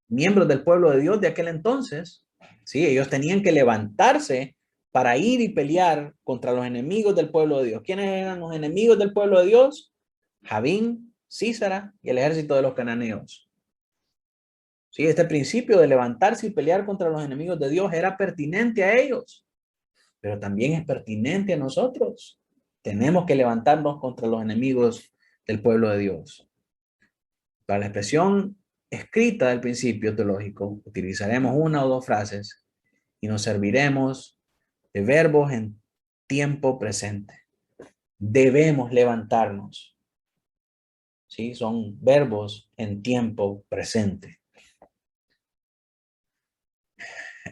miembros del pueblo de Dios de aquel entonces. Sí, ellos tenían que levantarse para ir y pelear contra los enemigos del pueblo de Dios. ¿Quiénes eran los enemigos del pueblo de Dios? Javín, Sísara y el ejército de los cananeos. Sí, este principio de levantarse y pelear contra los enemigos de Dios era pertinente a ellos, pero también es pertinente a nosotros. Tenemos que levantarnos contra los enemigos del pueblo de Dios. Para la expresión escrita del principio teológico, utilizaremos una o dos frases y nos serviremos de verbos en tiempo presente. Debemos levantarnos. ¿Sí? Son verbos en tiempo presente.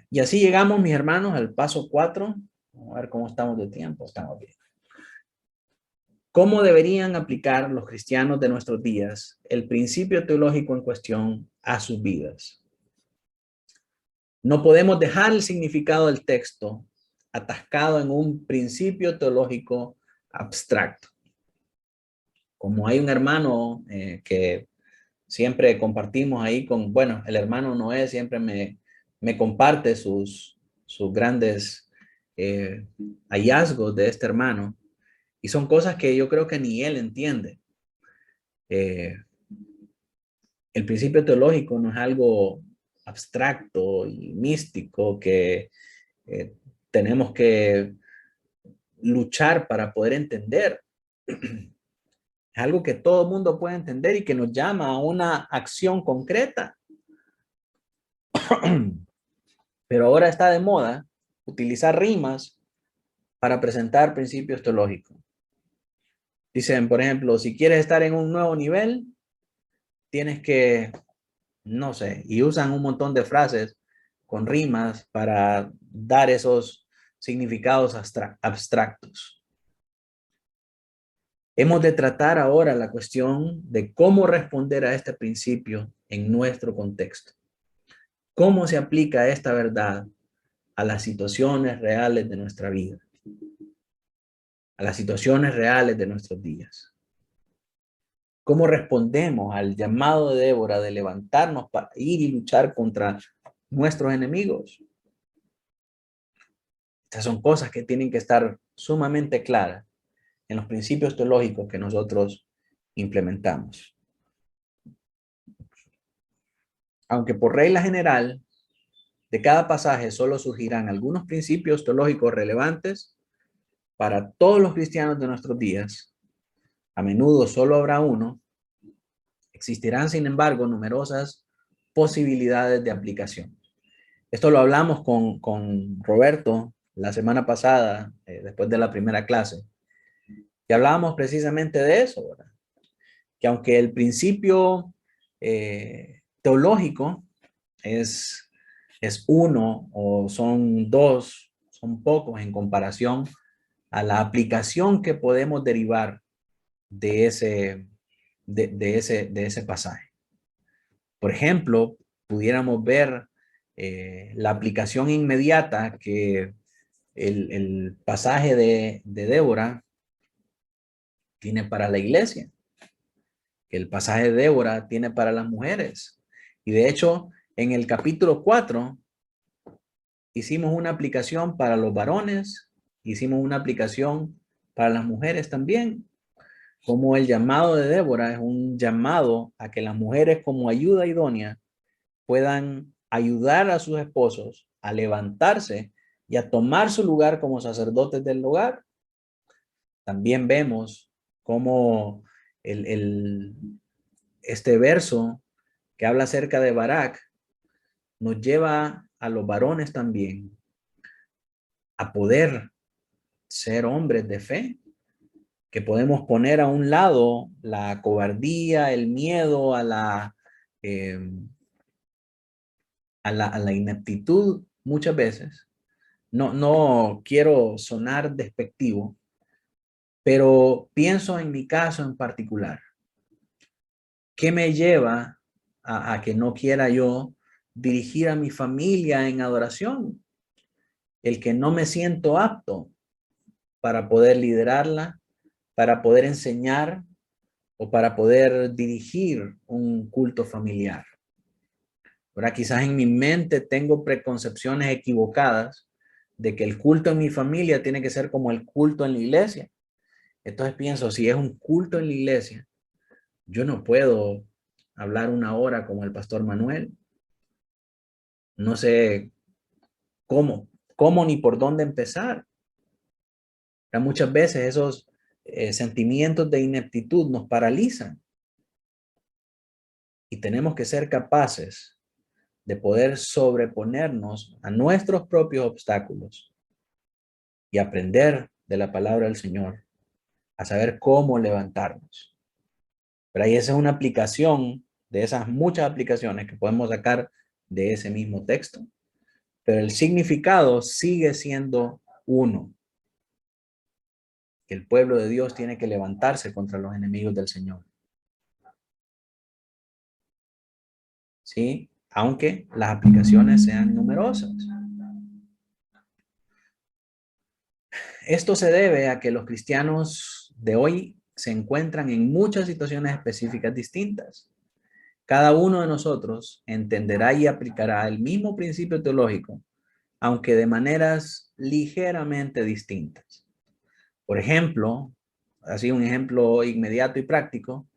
Y así llegamos, mis hermanos, al paso 4. Vamos a ver cómo estamos de tiempo. Estamos bien. ¿Cómo deberían aplicar los cristianos de nuestros días el principio teológico en cuestión a sus vidas? No podemos dejar el significado del texto atascado en un principio teológico abstracto. Como hay un hermano que siempre compartimos ahí con, bueno, el hermano Noé siempre me comparte sus grandes hallazgos de este hermano. Y son cosas que yo creo que ni él entiende. Eh, el principio teológico no es algo abstracto y místico que eh, tenemos que luchar para poder entender. Es algo que todo el mundo puede entender y que nos llama a una acción concreta. Pero ahora está de moda utilizar rimas para presentar principios teológicos. Dicen, por ejemplo, si quieres estar en un nuevo nivel, tienes que, no sé, y usan un montón de frases con rimas para dar esos significados abstractos. Hemos de tratar ahora la cuestión de cómo responder a este principio en nuestro contexto. ¿Cómo se aplica esta verdad a las situaciones reales de nuestra vida? A las situaciones reales de nuestros días. ¿Cómo respondemos al llamado de Débora de levantarnos para ir y luchar contra nuestros enemigos? Estas son cosas que tienen que estar sumamente claras en los principios teológicos que nosotros implementamos. Aunque por regla general, de cada pasaje solo surgirán algunos principios teológicos relevantes para todos los cristianos de nuestros días, a menudo solo habrá uno. Existirán, sin embargo, numerosas posibilidades de aplicación. Esto lo hablamos con Roberto la semana pasada, después de la primera clase, y hablábamos precisamente de eso, ¿verdad? Que aunque el principio teológico es uno o son dos, son pocos en comparación a la aplicación que podemos derivar de ese pasaje. Por ejemplo, pudiéramos ver la aplicación inmediata que el pasaje de Débora tiene para la iglesia, que el pasaje de Débora tiene para las mujeres. Y de hecho, en el capítulo 4 hicimos una aplicación para los varones, hicimos una aplicación para las mujeres también. Como el llamado de Débora es un llamado a que las mujeres como ayuda idónea puedan ayudar a sus esposos a levantarse y a tomar su lugar como sacerdotes del hogar. También vemos cómo este verso que habla acerca de Barak nos lleva a los varones también a poder ser hombres de fe, que podemos poner a un lado la cobardía, el miedo eh, a la ineptitud muchas veces. No quiero sonar despectivo, pero pienso en mi caso en particular. ¿Qué me lleva a que no quiera yo dirigir a mi familia en adoración? El que no me siento apto para poder liderarla, para poder enseñar o para poder dirigir un culto familiar. Ahora, quizás en mi mente tengo preconcepciones equivocadas de que el culto en mi familia tiene que ser como el culto en la iglesia. Entonces pienso, si es un culto en la iglesia, yo no puedo hablar una hora como el pastor Manuel. No sé cómo ni por dónde empezar. Muchas veces esos sentimientos de ineptitud nos paralizan y tenemos que ser capaces de poder sobreponernos a nuestros propios obstáculos y aprender de la palabra del Señor a saber cómo levantarnos. Pero ahí esa es una aplicación de esas muchas aplicaciones que podemos sacar de ese mismo texto. Pero el significado sigue siendo uno, que el pueblo de Dios tiene que levantarse contra los enemigos del Señor. ¿Sí? Aunque las aplicaciones sean numerosas. Esto se debe a que los cristianos de hoy se encuentran en muchas situaciones específicas distintas. Cada uno de nosotros entenderá y aplicará el mismo principio teológico, aunque de maneras ligeramente distintas. Por ejemplo, así un ejemplo inmediato y práctico,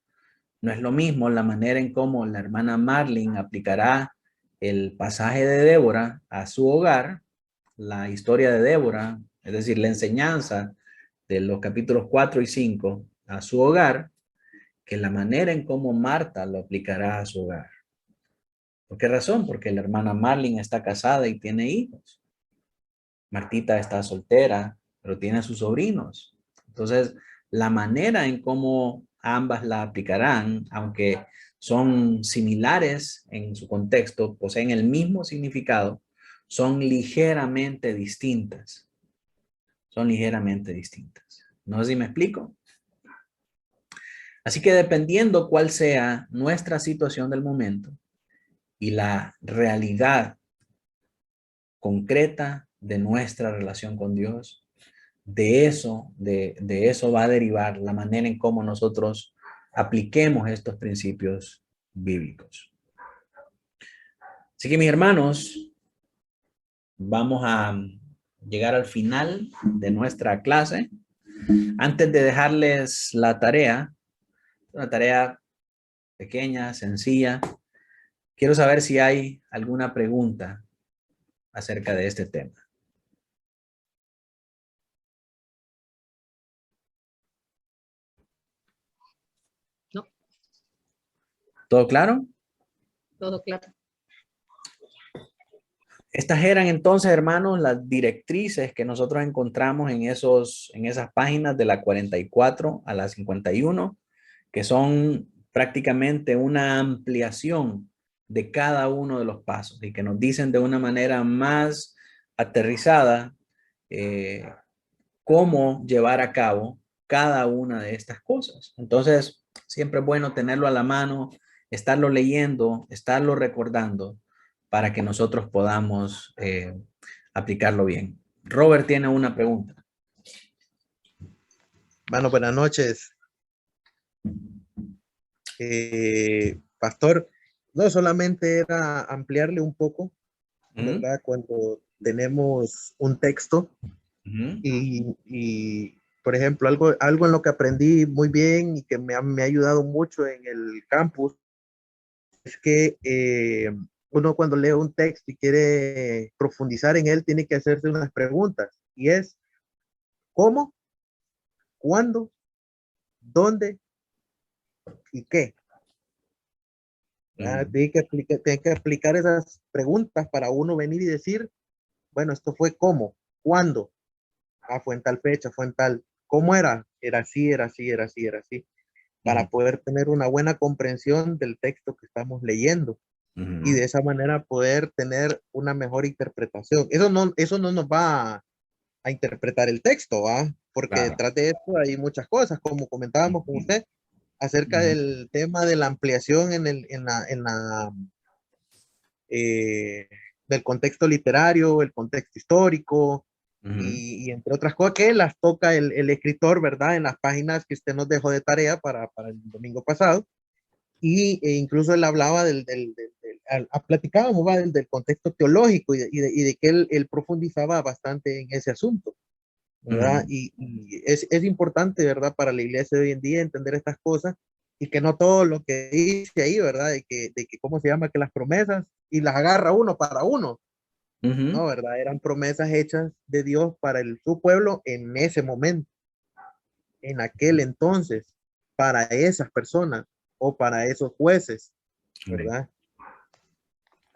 no es lo mismo la manera en cómo la hermana Marlene aplicará el pasaje de Débora a su hogar, la historia de Débora, es decir, la enseñanza de los capítulos 4 y 5 a su hogar, que la manera en cómo Marta lo aplicará a su hogar. ¿Por qué razón? Porque la hermana Marlene está casada y tiene hijos. Martita está soltera, pero tiene a sus sobrinos. Entonces, la manera en cómo ambas la aplicarán, aunque son similares en su contexto, poseen el mismo significado, son ligeramente distintas. Son ligeramente distintas. No sé si me explico. Así que dependiendo cuál sea nuestra situación del momento y la realidad concreta de nuestra relación con Dios, de eso va a derivar la manera en cómo nosotros apliquemos estos principios bíblicos. Así que mis hermanos, vamos a llegar al final de nuestra clase. Antes de dejarles la tarea, una tarea pequeña, sencilla, quiero saber si hay alguna pregunta acerca de este tema. No. ¿Todo claro? Todo claro. Estas eran entonces, hermanos, las directrices que nosotros encontramos en esas páginas de la 44 a la 51, que son prácticamente una ampliación de cada uno de los pasos y que nos dicen de una manera más aterrizada cómo llevar a cabo cada una de estas cosas. Entonces, siempre es bueno tenerlo a la mano, estarlo leyendo, estarlo recordando para que nosotros podamos aplicarlo bien. Robert tiene una pregunta. Bueno, buenas noches. Pastor, no solamente era ampliarle un poco, ¿verdad? Cuando tenemos un texto y, por ejemplo, algo en lo que aprendí muy bien y que me ha ayudado mucho en el campus es que uno cuando lee un texto y quiere profundizar en él tiene que hacerse unas preguntas y es ¿cómo? ¿Cuándo? ¿Dónde? ¿Y qué? Tiene que explicar esas preguntas para uno venir y decir, bueno, esto fue cómo, cuándo, fue en tal fecha, fue en tal, ¿cómo era? Era así, era así, era así, era así, para poder tener una buena comprensión del texto que estamos leyendo y de esa manera poder tener una mejor interpretación. Eso no nos va a interpretar el texto, ¿va? Porque detrás de esto hay muchas cosas, como comentábamos con usted, acerca del tema de la ampliación del contexto literario, el contexto histórico y entre otras cosas que las toca el escritor, ¿verdad? En las páginas que usted nos dejó de tarea para el domingo pasado. E incluso él hablaba platicábamos del contexto teológico y de que él profundizaba bastante en ese asunto. ¿Verdad? Y es importante, ¿verdad? Para la iglesia de hoy en día entender estas cosas y que no todo lo que dice ahí, ¿verdad? De que ¿cómo se llama? Que las promesas y las agarra uno para uno, ¿no? ¿Verdad? Eran promesas hechas de Dios para su pueblo en ese momento, en aquel entonces, para esas personas o para esos jueces, ¿verdad? Amén.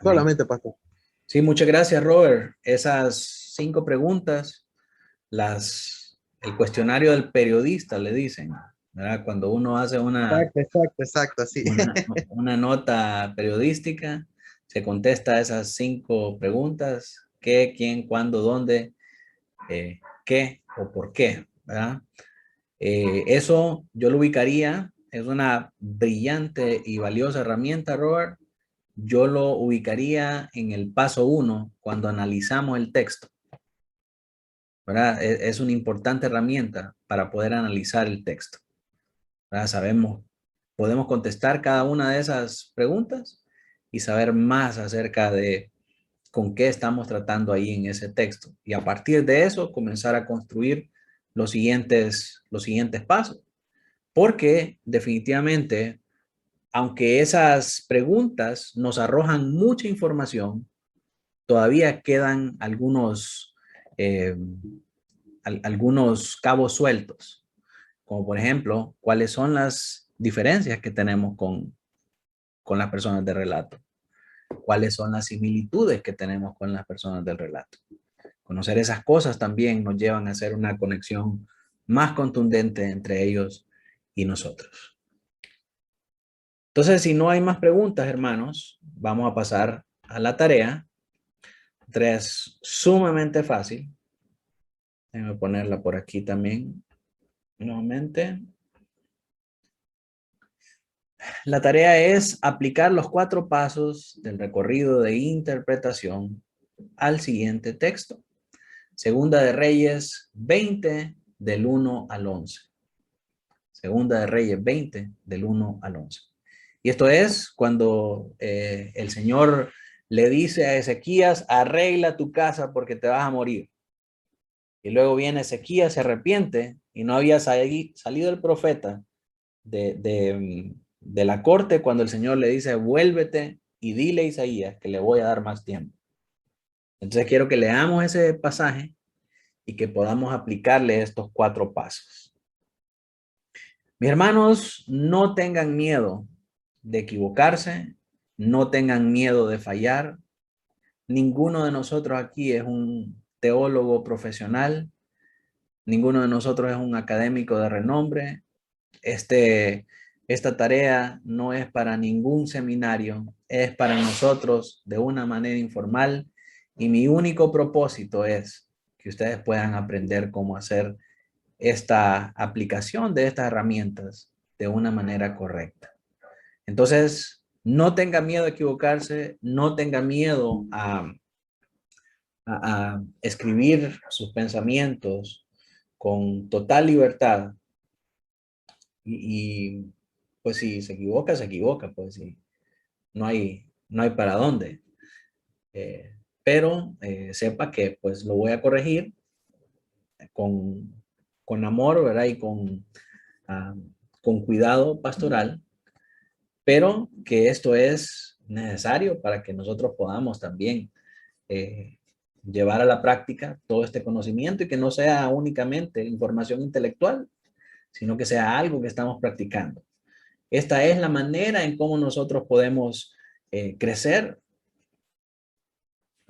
Solamente, pastor. Sí, muchas gracias, Robert. Esas 5 preguntas, el cuestionario del periodista, le dicen, ¿verdad? Cuando uno hace Exacto, sí. una nota periodística, se contesta esas 5 preguntas: qué, quién, cuándo, dónde, qué o por qué, ¿verdad? Eso yo lo ubicaría, es una brillante y valiosa herramienta, Robert. Yo lo ubicaría en el paso 1 cuando analizamos el texto, ¿verdad? Es una importante herramienta para poder analizar el texto. ¿verdad? Sabemos, podemos contestar cada una de esas preguntas y saber más acerca de con qué estamos tratando ahí en ese texto. Y a partir de eso, comenzar a construir los siguientes pasos. Porque definitivamente, aunque esas preguntas nos arrojan mucha información, todavía quedan algunos cabos sueltos, como por ejemplo, cuáles son las diferencias que tenemos con las personas de relato, cuáles son las similitudes que tenemos con las personas del relato. Conocer esas cosas también nos llevan a hacer una conexión más contundente entre ellos y nosotros. Entonces, si no hay más preguntas, hermanos, vamos a pasar a la tarea. La tarea es sumamente fácil. Déjenme ponerla por aquí también nuevamente. La tarea es aplicar los 4 pasos del recorrido de interpretación al siguiente texto. Segunda de Reyes 20 del 1 al 11. Segunda de Reyes 20 del 1 al 11. Y esto es cuando el Señor le dice a Ezequías, arregla tu casa porque te vas a morir. Y luego viene Ezequías, se arrepiente y no había salido el profeta de la corte cuando el Señor le dice, vuélvete y dile a Isaías que le voy a dar más tiempo. Entonces quiero que leamos ese pasaje y que podamos aplicarle estos 4 pasos. Mis hermanos, no tengan miedo de equivocarse, no tengan miedo de fallar. Ninguno de nosotros aquí es un teólogo profesional, ninguno de nosotros es un académico de renombre. Esta tarea no es para ningún seminario, es para nosotros de una manera informal y mi único propósito es que ustedes puedan aprender cómo hacer esta aplicación de estas herramientas de una manera correcta. Entonces, no tenga miedo a equivocarse, no tenga miedo a escribir sus pensamientos con total libertad. Y pues si se equivoca, pues sí, no hay para dónde. Pero sepa que pues lo voy a corregir con amor, ¿verdad? Y con cuidado pastoral, pero que esto es necesario para que nosotros podamos también llevar a la práctica todo este conocimiento y que no sea únicamente información intelectual, sino que sea algo que estamos practicando. Esta es la manera en cómo nosotros podemos crecer,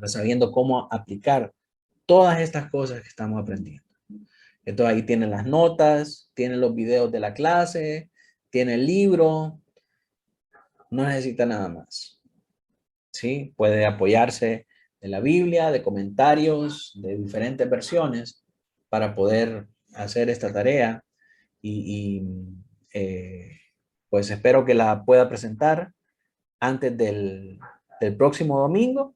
sabiendo cómo aplicar todas estas cosas que estamos aprendiendo. Entonces ahí tienen las notas, tienen los videos de la clase, tiene el libro, no necesita nada más. ¿Sí? Puede apoyarse de la Biblia, de comentarios, de diferentes versiones para poder hacer esta tarea y pues espero que la pueda presentar antes del próximo domingo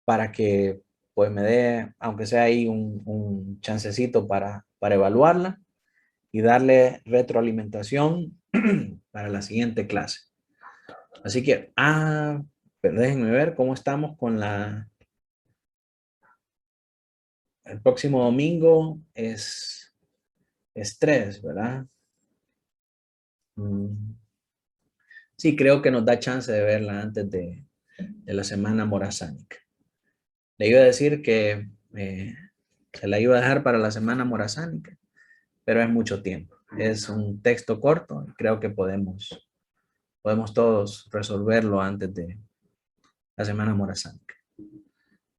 para que pues me dé, aunque sea ahí un chancecito para evaluarla y darle retroalimentación para la siguiente clase. Así que, pero déjenme ver cómo estamos con el próximo domingo es 3, ¿verdad? Sí, creo que nos da chance de verla antes de la semana morazánica. Le iba a decir que se la iba a dejar para la semana morazánica, pero es mucho tiempo. Es un texto corto y creo que podemos todos resolverlo antes de la semana morazánica.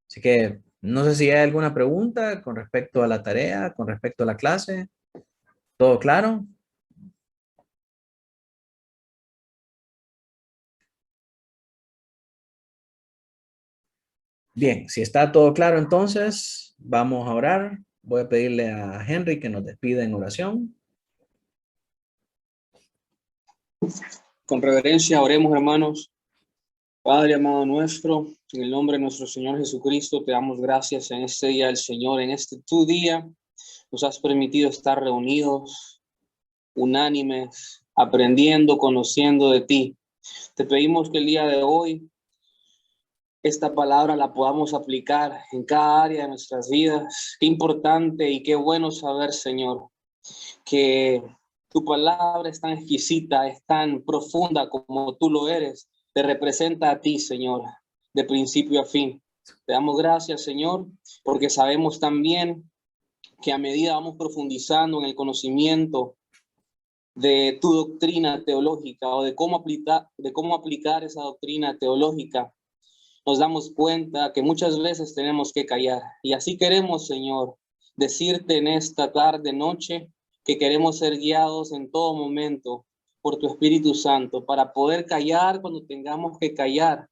Así que no sé si hay alguna pregunta con respecto a la tarea, con respecto a la clase. ¿Todo claro? Bien, si está todo claro, entonces vamos a orar. Voy a pedirle a Henry que nos despida en oración. Con reverencia oremos, hermanos. Padre amado nuestro, en el nombre de nuestro Señor Jesucristo, te damos gracias en este día del Señor, en este tu día. Nos has permitido estar reunidos unánimes, aprendiendo, conociendo de ti. Te pedimos que el día de hoy esta palabra la podamos aplicar en cada área de nuestras vidas. Qué importante y qué bueno saber, Señor, que tu palabra es tan exquisita, es tan profunda como tú lo eres. Te representa a ti, Señor, de principio a fin. Te damos gracias, Señor, porque sabemos también que a medida vamos profundizando en el conocimiento de tu doctrina teológica o de cómo aplicar esa doctrina teológica, nos damos cuenta que muchas veces tenemos que callar. Y así queremos, Señor, decirte en esta tarde, noche, que queremos ser guiados en todo momento por tu Espíritu Santo para poder callar cuando tengamos que callar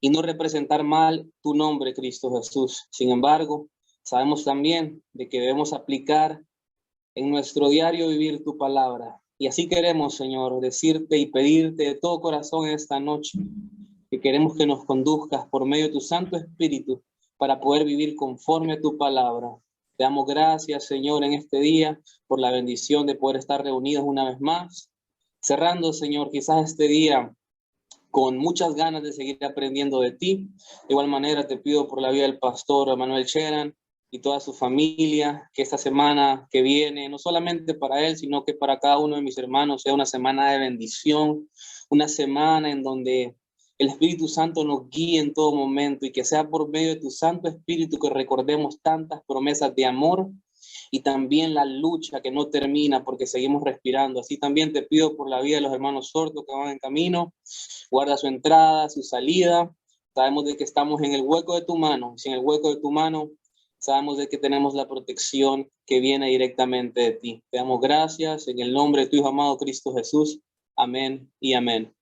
y no representar mal tu nombre, Cristo Jesús. Sin embargo, sabemos también de que debemos aplicar en nuestro diario vivir tu palabra. Y así queremos, Señor, decirte y pedirte de todo corazón esta noche que queremos que nos conduzcas por medio de tu Santo Espíritu para poder vivir conforme a tu palabra. Te damos gracias, Señor, en este día por la bendición de poder estar reunidos una vez más. Cerrando, Señor, quizás este día con muchas ganas de seguir aprendiendo de ti. De igual manera te pido por la vida del pastor Manuel Cheran y toda su familia, que esta semana que viene, no solamente para él, sino que para cada uno de mis hermanos, sea una semana de bendición, una semana en donde el Espíritu Santo nos guíe en todo momento y que sea por medio de tu Santo Espíritu que recordemos tantas promesas de amor y también la lucha que no termina porque seguimos respirando. Así también te pido por la vida de los hermanos sordos que van en camino, guarda su entrada, su salida. Sabemos de que estamos en el hueco de tu mano, y si en el hueco de tu mano sabemos de que tenemos la protección que viene directamente de ti. Te damos gracias en el nombre de tu Hijo amado Cristo Jesús. Amén y amén.